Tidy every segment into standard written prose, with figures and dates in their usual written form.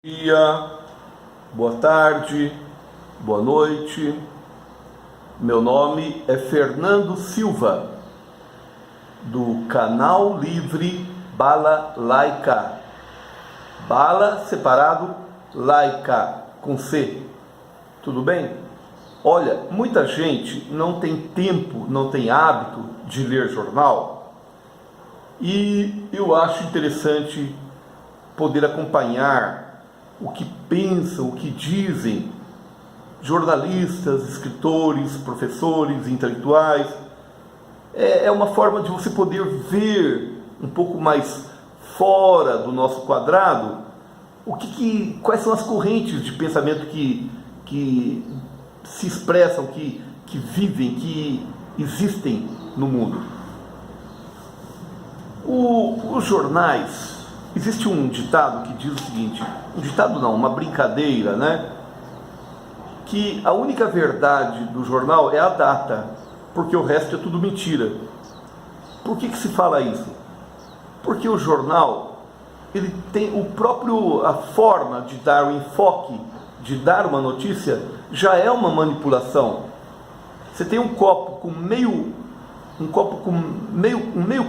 Dia, boa tarde, boa noite. Meu nome é Fernando Silva, do canal Livre Bala Laica. Bala separado, Laica, com C. Tudo bem? Olha, muita gente não tem tempo, não tem hábito de ler jornal, e eu acho interessante poder acompanhar o que pensam, o que dizem jornalistas, escritores, professores, intelectuais. É uma forma de você poder ver um pouco mais fora do nosso quadrado quais são as correntes de pensamento que se expressam, que vivem, que existem no mundo. Os jornais, existe um ditado que diz o seguinte, um ditado não, uma brincadeira, né? Que a única verdade do jornal é a data, porque o resto é tudo mentira. Por que se fala isso? Porque o jornal, ele tem a forma de dar o enfoque, de dar uma notícia, já é uma manipulação. Você tem um meio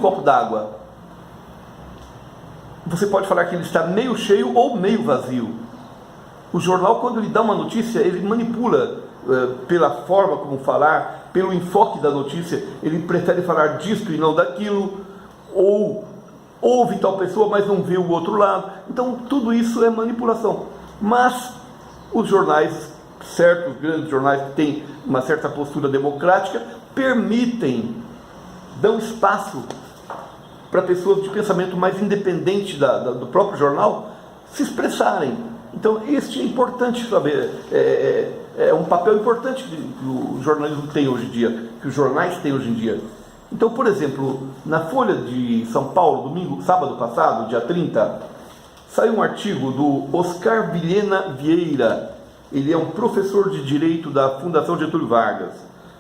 copo d'água. Você pode falar que ele está meio cheio ou meio vazio. O jornal, quando ele dá uma notícia, ele manipula pela forma como falar, pelo enfoque da notícia. Ele prefere falar disto e não daquilo, ou ouve tal pessoa, mas não vê o outro lado. Então, tudo isso é manipulação. Mas os jornais, certos grandes jornais que têm uma certa postura democrática, dão espaço para pessoas de pensamento mais independente do próprio jornal se expressarem. Então, este é importante saber, é um papel importante que o jornalismo tem hoje em dia, que os jornais têm hoje em dia. Então, por exemplo, na Folha de São Paulo, sábado passado, dia 30, saiu um artigo do Oscar Vilhena Vieira. Ele é um professor de Direito da Fundação Getúlio Vargas,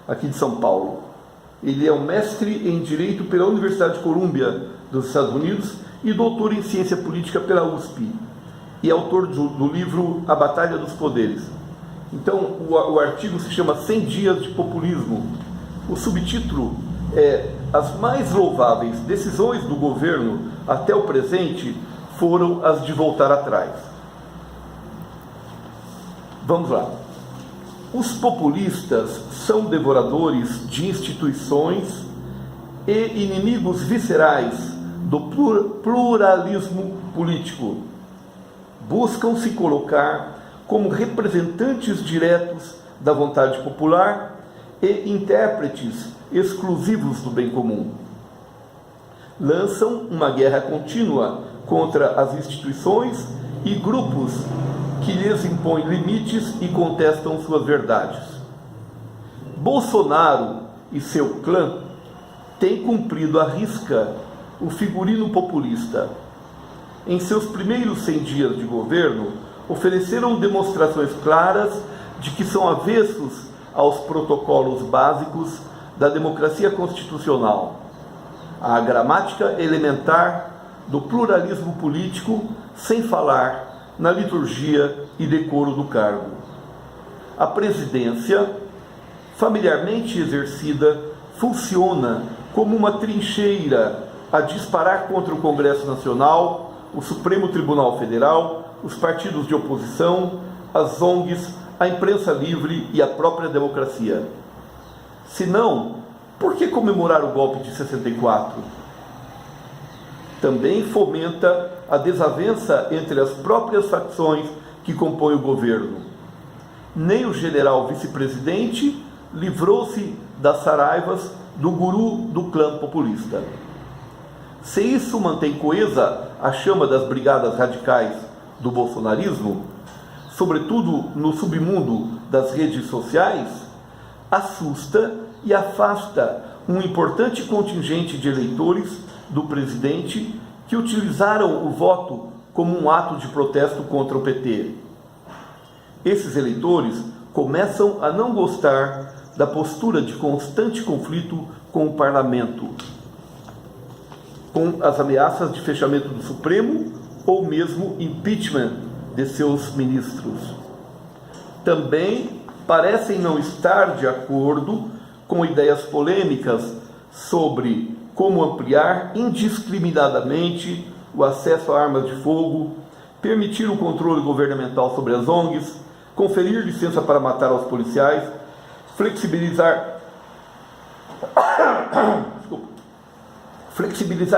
aqui de São Paulo. Ele é um mestre em Direito pela Universidade de Colômbia dos Estados Unidos e doutor em Ciência Política pela USP. E é autor do livro A Batalha dos Poderes. Então, o artigo se chama 100 Dias de Populismo. O subtítulo é: as mais louváveis decisões do governo até o presente foram as de voltar atrás. Vamos lá. Os populistas são devoradores de instituições e inimigos viscerais do pluralismo político. Buscam se colocar como representantes diretos da vontade popular e intérpretes exclusivos do bem comum. Lançam uma guerra contínua contra as instituições e grupos que lhes impõem limites e contestam suas verdades. Bolsonaro e seu clã têm cumprido à risca o figurino populista. Em seus primeiros 100 dias de governo, ofereceram demonstrações claras de que são avessos aos protocolos básicos da democracia constitucional, à gramática elementar do pluralismo político, sem falar na liturgia e decoro do cargo. A presidência, familiarmente exercida, funciona como uma trincheira a disparar contra o Congresso Nacional, o Supremo Tribunal Federal, os partidos de oposição, as ONGs, a imprensa livre e a própria democracia. Se não, por que comemorar o golpe de 64? Também fomenta a desavença entre as próprias facções que compõem o governo. Nem o general vice-presidente livrou-se das saraivas do guru do clã populista. Se isso mantém coesa a chama das brigadas radicais do bolsonarismo, sobretudo no submundo das redes sociais, assusta e afasta um importante contingente de eleitores do presidente que utilizaram o voto como um ato de protesto contra o PT. Esses eleitores começam a não gostar da postura de constante conflito com o parlamento, com as ameaças de fechamento do Supremo ou mesmo impeachment de seus ministros. Também parecem não estar de acordo com ideias polêmicas sobre como ampliar indiscriminadamente o acesso a armas de fogo, permitir o controle governamental sobre as ONGs, conferir licença para matar aos policiais, flexibilizar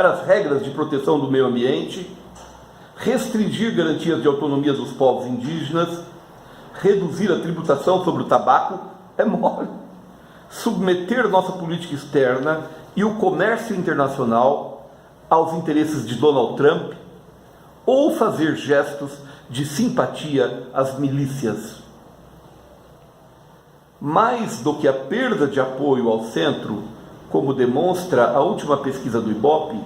as regras de proteção do meio ambiente, restringir garantias de autonomia dos povos indígenas, reduzir a tributação sobre o tabaco, é mole, submeter nossa política externa e o comércio internacional aos interesses de Donald Trump, ou fazer gestos de simpatia às milícias. Mais do que a perda de apoio ao centro, como demonstra a última pesquisa do IBOPE,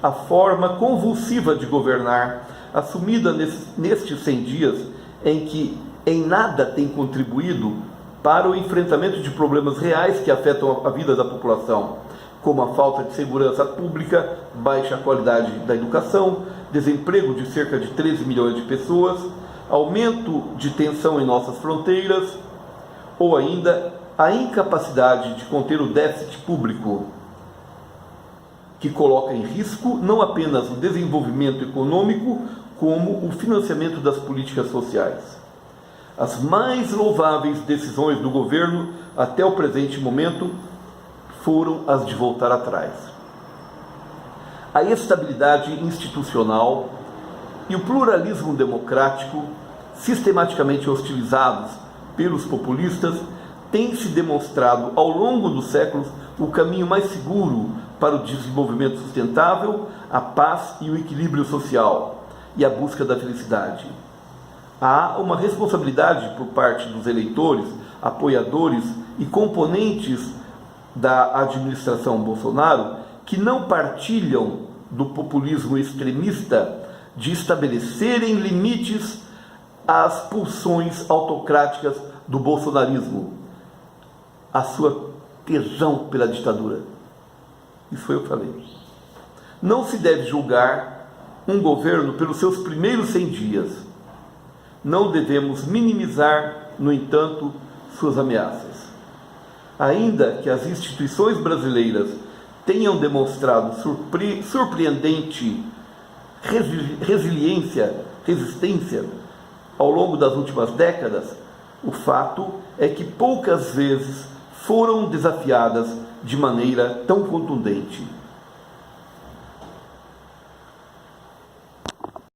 a forma convulsiva de governar assumida nestes 100 dias em que em nada tem contribuído para o enfrentamento de problemas reais que afetam a vida da população, como a falta de segurança pública, baixa qualidade da educação, desemprego de cerca de 13 milhões de pessoas, aumento de tensão em nossas fronteiras, ou ainda a incapacidade de conter o déficit público, que coloca em risco não apenas o desenvolvimento econômico, como o financiamento das políticas sociais. As mais louváveis decisões do governo até o presente momento foram as de voltar atrás. A estabilidade institucional e o pluralismo democrático, sistematicamente hostilizados pelos populistas, têm se demonstrado ao longo dos séculos o caminho mais seguro para o desenvolvimento sustentável, a paz e o equilíbrio social e a busca da felicidade. Há uma responsabilidade por parte dos eleitores, apoiadores e componentes da administração Bolsonaro que não partilham do populismo extremista de estabelecerem limites às pulsões autocráticas do bolsonarismo, a sua tesão pela ditadura. Isso foi eu que falei. Não se deve julgar um governo pelos seus primeiros 100 dias. Não devemos minimizar, no entanto, suas ameaças. Ainda que as instituições brasileiras tenham demonstrado surpreendente resistência ao longo das últimas décadas, o fato é que poucas vezes foram desafiadas de maneira tão contundente.